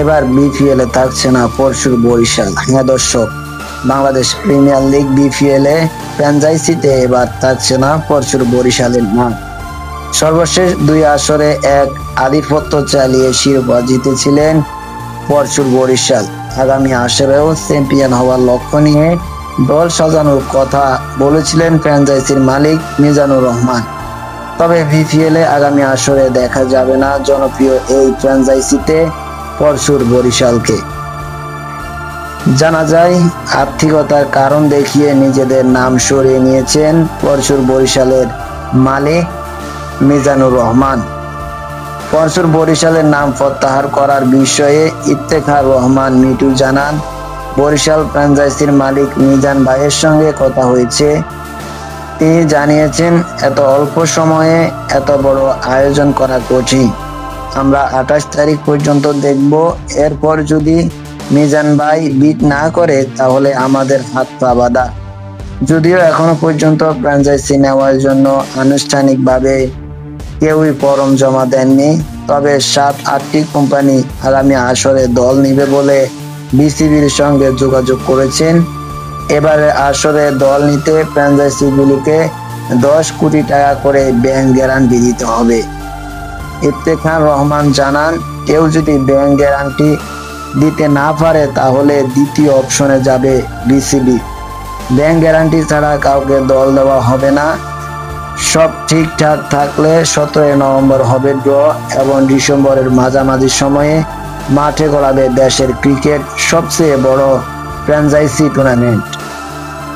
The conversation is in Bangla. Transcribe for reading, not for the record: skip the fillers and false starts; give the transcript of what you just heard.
এবার বিপিএল এ থাকছে না পরশুর বরিশাল। হ্যাঁ দর্শক, বাংলাদেশ প্রিমিয়ার লিগ বিপিএল এ ফ্র্যাঞ্চাইজিতে এবার থাকছে না পরশুর বরিশালের নাম। সর্বশেষ 2 আসরে এক আধিপত্য চালিয়ে শিরোপা জিতেছিলেন পরশুর বরিশাল। আগামী আসরেও চ্যাম্পিয়ন হওয়ার লক্ষ্য নিয়ে দল সাজানোর কথা বলেছিলেন ফ্র্যাঞ্চাইজির মালিক মিজানুর রহমান। তবে বিপিএল এ আগামী আসরে দেখা যাবে না জনপ্রিয় এই ফ্র্যাঞ্চাইজিতে পরশুর বরিশালকে। জানা যায়, আর্থিকতার কারণ দেখিয়ে নিজেদের নাম সরিয়ে নিয়েছেন পরশুর বরিশালের মালিক মিজানুর রহমান। পরশুর বরিশালের নাম প্রত্যাহার করার বিষয়ে ইফতেখার রহমান মিটু জানান, বরিশাল ফ্র্যাঞ্চাইজির মালিক মিজান ভাইয়ের সঙ্গে কথা হয়েছে। তিনি জানিয়েছেন, এত অল্প সময়ে এত বড় আয়োজন করা কঠিন। আমরা 28 তারিখ পর্যন্ত দেখব। এরপর যদি মিজান ভাই বিট না করে তাহলে আমাদের হাত পা বাঁধা। যদিও এখনো পর্যন্ত ফ্র্যাঞ্চাইজি নেওয়ার জন্য আনুষ্ঠানিকভাবে কেউই ফরম জমা দেননি, তবে 7-8টি কোম্পানি আগামী আসরে দল নিবে বলে বিসিবির সঙ্গে যোগাযোগ করেছেন। এবারে আসরে দল নিতে ফ্র্যাঞ্চাইজিগুলোকে 10 কোটি টাকা করে ব্যাংক গ্যারান্টি দিতে হবে। ইফতেখার রহমান জানান, কেউ যদি ব্যাংক গ্যারান্টি দিতে না পারে তাহলে দ্বিতীয় অপশনে যাবে বিসিবি। ব্যাংক গ্যারান্টি ছাড়া কাউকে দল দেওয়া হবে না। সব ঠিকঠাক থাকলে 17 নভেম্বর হবে ড্র এবং ডিসেম্বরের মাঝামাঝি সময়ে মাঠে গড়াবে দেশের ক্রিকেট সবচেয়ে বড় ফ্র্যাঞ্চাইজি টুর্নামেন্ট।